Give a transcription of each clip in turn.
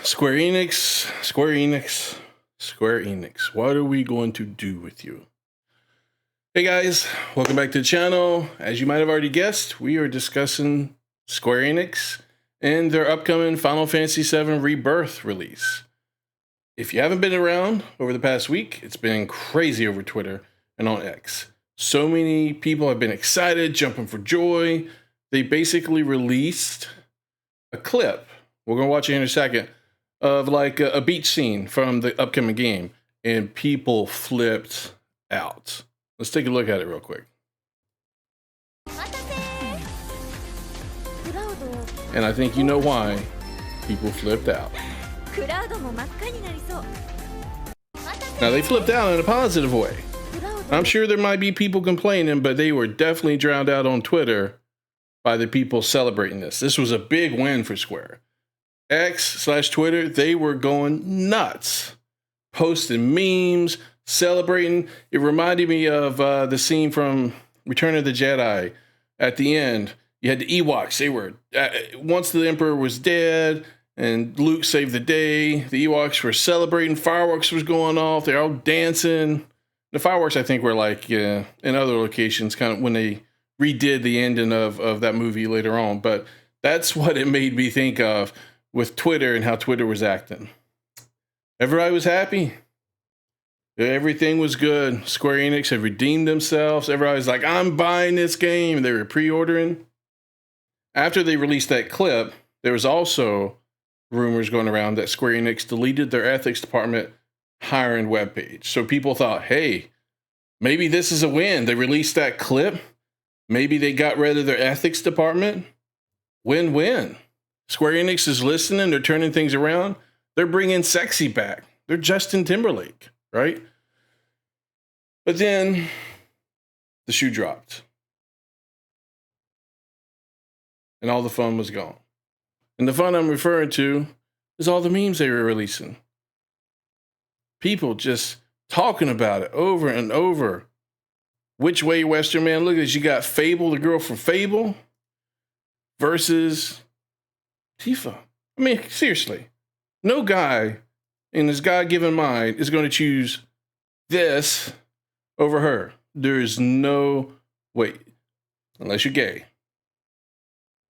Square Enix. What are we going to do with you? Hey guys, welcome back to the channel. As you might have already guessed, we are discussing Square Enix and their upcoming Final Fantasy VII Rebirth release. If you haven't been around over the past week, it's been crazy over Twitter and on X. So many people have been excited, jumping for joy. They basically released a clip. We're going to watch it in a second, of like a beach scene from the upcoming game, and people flipped out. Let's take a look at it real quick. And I think you know why people flipped out. Now they flipped out in a positive way. I'm sure there might be people complaining, but they were definitely drowned out on Twitter by the people celebrating this. This was a big win for Square. X/Twitter, they were going nuts, posting memes, celebrating. It reminded me of the scene from Return of the Jedi. At the end, you had the Ewoks. They were, once the Emperor was dead and Luke saved the day, the Ewoks were celebrating. Fireworks was going off. They're all dancing. The fireworks, I think, were like in other locations, kind of when they redid the ending of that movie later on. But that's what it made me think of with Twitter and how Twitter was acting. Everybody was happy. Everything was good. Square Enix had redeemed themselves. Everybody was like, I'm buying this game. They were pre-ordering. After they released that clip, there was also rumors going around that Square Enix deleted their ethics department hiring webpage. So people thought, hey, maybe this is a win. They released that clip. Maybe they got rid of their ethics department. Win-win. Square Enix is listening. They're turning things around. They're bringing sexy back. They're Justin Timberlake, right? But then the shoe dropped. And all the fun was gone. And the fun I'm referring to is all the memes they were releasing. People just talking about it over and over. Which way, Western man? Look at this. You got Fable, the girl from Fable, versus Tifa. I mean, seriously, no guy in his God-given mind is going to choose this over her. There is no way, unless you're gay.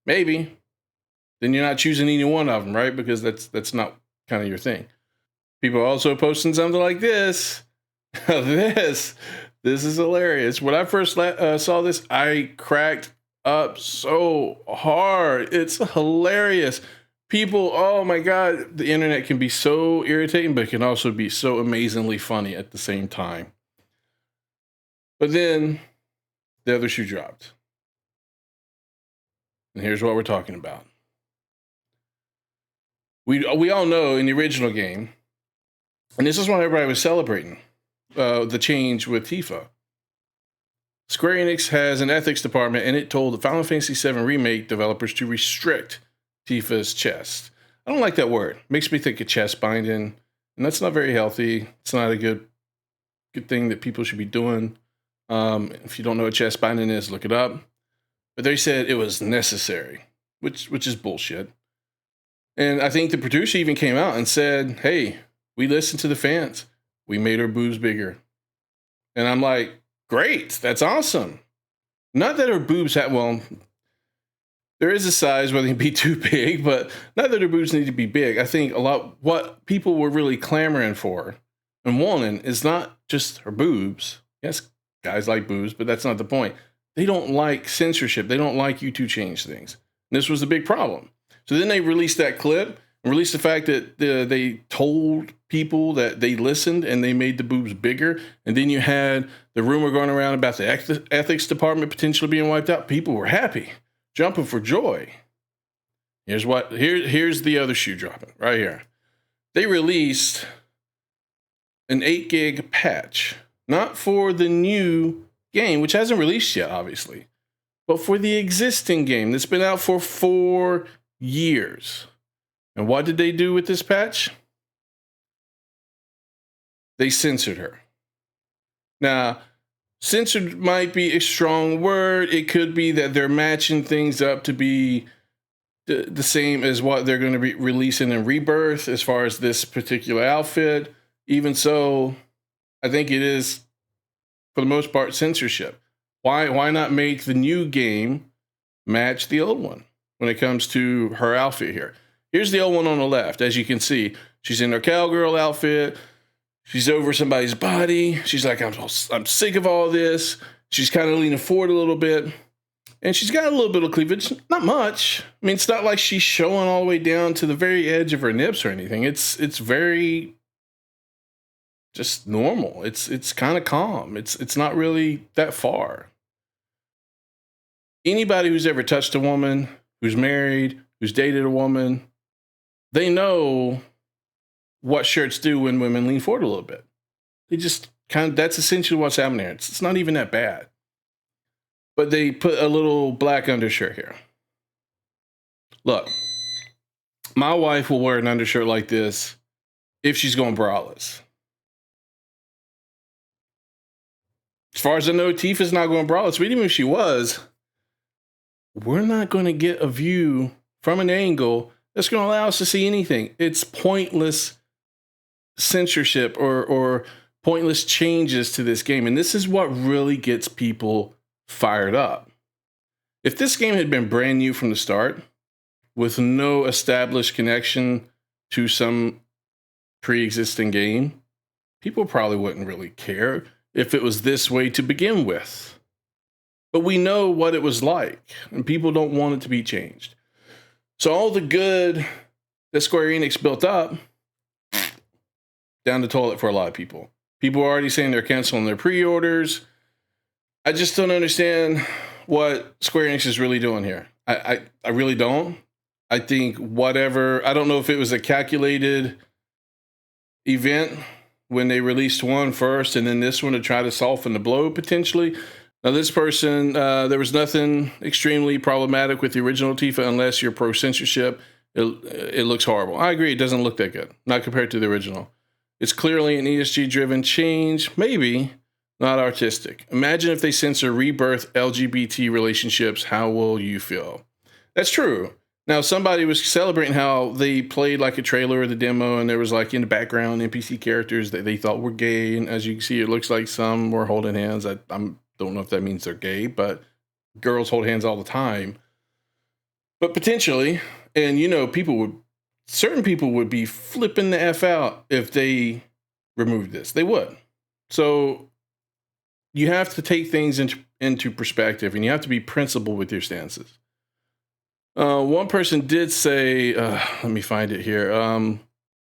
Maybe. Then you're not choosing any one of them, right? Because that's not kind of your thing. People are also posting something like this. This is hilarious. When I first saw this, I cracked up so hard. It's hilarious. People, oh my God, the internet can be so irritating, but it can also be so amazingly funny at the same time. But then the other shoe dropped. And here's what we're talking about. We all know in the original game, and this is why everybody was celebrating the change with Tifa. Square Enix has an ethics department, and it told the Final Fantasy VII Remake developers to restrict Tifa's chest. I don't like that word. It makes me think of chest binding, and that's not very healthy. It's not a good thing that people should be doing. If you don't know what chest binding is, look it up. But they said it was necessary, which is bullshit. And I think the producer even came out and said, hey, we listened to the fans. We made her boobs bigger. And I'm like, great, that's awesome. Not that her boobs have, well, there is a size where they can be too big, but not that her boobs need to be big. I think a lot, what people were really clamoring for and wanting is not just her boobs. Yes, guys like boobs, but that's not the point. They don't like censorship. They don't like you to change things. And this was the big problem. So then they released that clip and released the fact that they told people that they listened and they made the boobs bigger. And then you had the rumor going around about the ethics department potentially being wiped out. People were happy, jumping for joy. Here's the other shoe dropping right here. They released an 8 gig patch, not for the new game, which hasn't released yet, obviously, but for the existing game that's been out for 4 years. And what did they do with this patch? They censored her. Now, censored might be a strong word. It could be that they're matching things up to be the same as what they're going to be releasing in Rebirth as far as this particular outfit. Even so, I think it is, for the most part, censorship. Why not make the new game match the old one when it comes to her outfit here? Here's the old one on the left. As you can see, she's in her cowgirl outfit. She's over somebody's body. She's like, I'm sick of all this. She's kind of leaning forward a little bit. And she's got a little bit of cleavage. Not much. I mean, it's not like she's showing all the way down to the very edge of her nips or anything. It's very just normal. It's kind of calm. It's not really that far. Anybody who's ever touched a woman, who's married, who's dated a woman, they know what shirts do when women lean forward a little bit. They just that's essentially what's happening here. It's not even that bad. But they put a little black undershirt here. Look, my wife will wear an undershirt like this if she's going braless. As far as I know, Tifa's not going braless, but even if she was, we're not going to get a view from an angle that's going to allow us to see anything. It's pointless censorship or pointless changes to this game. And this is what really gets people fired up. If this game had been brand new from the start, with no established connection to some pre-existing game, people probably wouldn't really care if it was this way to begin with. But we know what it was like, and people don't want it to be changed. So all the good that Square Enix built up, down the toilet for a lot of people. People are already saying they're canceling their pre-orders. I just don't understand what Square Enix is really doing here. I really don't. I think I don't know if it was a calculated event when they released one first and then this one to try to soften the blow potentially. Now this person, there was nothing extremely problematic with the original Tifa unless you're pro-censorship. It looks horrible. I agree, it doesn't look that good, not compared to the original. It's clearly an ESG-driven change, maybe, not artistic. Imagine if they censor Rebirth LGBT relationships, how will you feel? That's true. Now, somebody was celebrating how they played like a trailer of the demo and there was like in the background NPC characters that they thought were gay. And as you can see, it looks like some were holding hands. I don't know if that means they're gay, but girls hold hands all the time. But potentially, and you know, certain people would be flipping the F out if they removed this. They would. So you have to take things into perspective and you have to be principled with your stances. One person did say, let me find it here.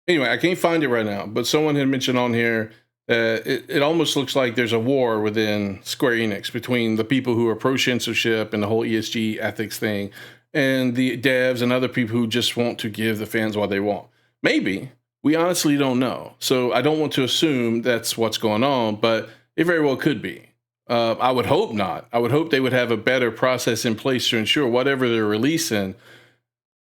Anyway, I can't find it right now, but someone had mentioned on here that it almost looks like there's a war within Square Enix between the people who are pro-censorship and the whole ESG ethics thing and the devs and other people who just want to give the fans what they want. Maybe. We honestly don't know. So I don't want to assume that's what's going on, but it very well could be. I would hope not. I would hope they would have a better process in place to ensure whatever they're releasing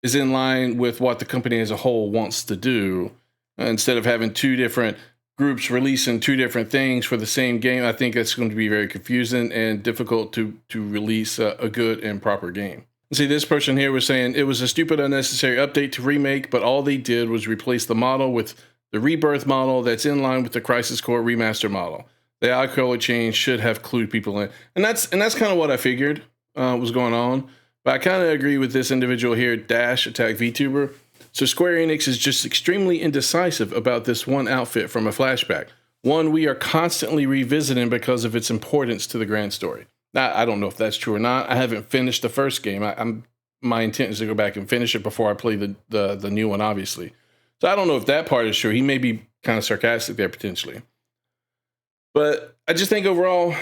is in line with what the company as a whole wants to do. Instead of having two different groups releasing two different things for the same game, I think that's going to be very confusing and difficult to release a good and proper game. See, this person here was saying it was a stupid, unnecessary update to remake, but all they did was replace the model with the Rebirth model that's in line with the Crisis Core remaster model. The eye color change should have clued people in. And that's kind of what I figured was going on. But I kind of agree with this individual here, Dash Attack VTuber. So Square Enix is just extremely indecisive about this one outfit from a flashback. One we are constantly revisiting because of its importance to the grand story. Now, I don't know if that's true or not. I haven't finished the first game. My intent is to go back and finish it before I play the new one, obviously. So I don't know if that part is true. He may be kind of sarcastic there potentially. But I just think overall,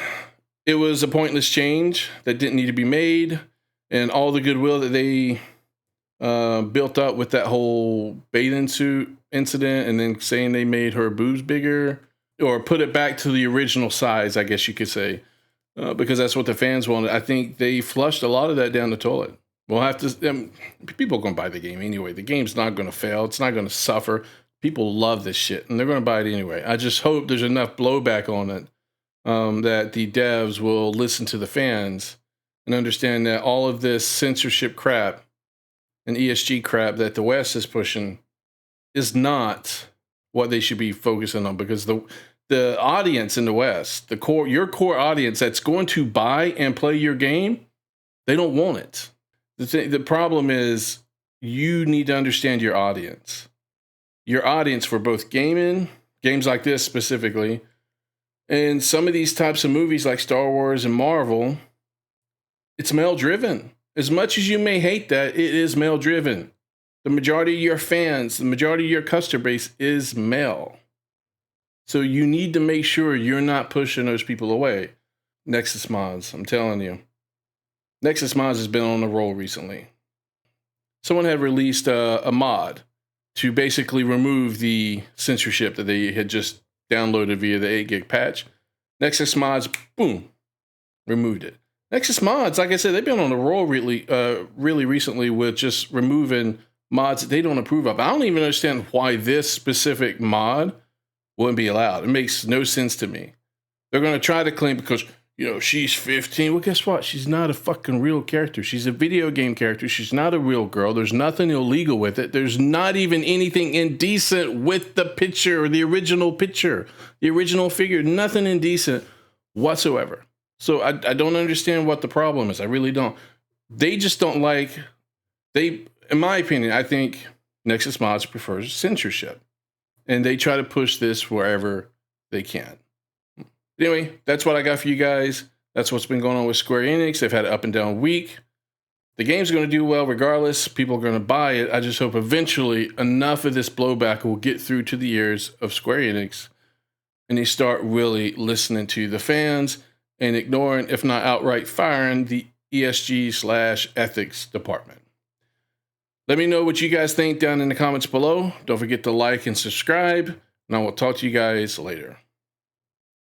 it was a pointless change that didn't need to be made. And all the goodwill that they built up with that whole bathing suit incident and then saying they made her boobs bigger or put it back to the original size, I guess you could say, because that's what the fans wanted. I think they flushed a lot of that down the toilet. We'll have to, people are going to buy the game anyway. The game's not going to fail. It's not going to suffer. People love this shit, and they're going to buy it anyway. I just hope there's enough blowback on it that the devs will listen to the fans and understand that all of this censorship crap and ESG crap that the West is pushing is not what they should be focusing on, because the audience in the West, your core audience that's going to buy and play your game, they don't want it. The problem is you need to understand your audience. Your audience for both gaming, games like this specifically, and some of these types of movies like Star Wars and Marvel, it's male driven. As much as you may hate that, it is male driven. The majority of your fans, the majority of your customer base is male. So you need to make sure you're not pushing those people away. Nexus Mods, I'm telling you. Nexus Mods has been on a roll recently. Someone had released a mod to basically remove the censorship that they had just downloaded via the 8 gig patch. Nexus Mods, boom, removed it. Nexus Mods, like I said, they've been on a roll really recently with just removing mods that they don't approve of. I don't even understand why this specific mod wouldn't be allowed. It makes no sense to me. They're going to try to claim because, she's 15. Well, guess what? She's not a fucking real character. She's a video game character. She's not a real girl. There's nothing illegal with it. There's not even anything indecent with the picture or the original picture, the original figure. Nothing indecent whatsoever. So I don't understand what the problem is. I really don't. They just don't like, in my opinion, I think Nexus Mods prefers censorship. And they try to push this wherever they can. Anyway, that's what I got for you guys. That's what's been going on with Square Enix. They've had an up and down week. The game's going to do well regardless. People are going to buy it. I just hope eventually enough of this blowback will get through to the ears of Square Enix and they start really listening to the fans and ignoring, if not outright firing, the ESG/ethics department. Let me know what you guys think down in the comments below. Don't forget to like and subscribe, and I will talk to you guys later.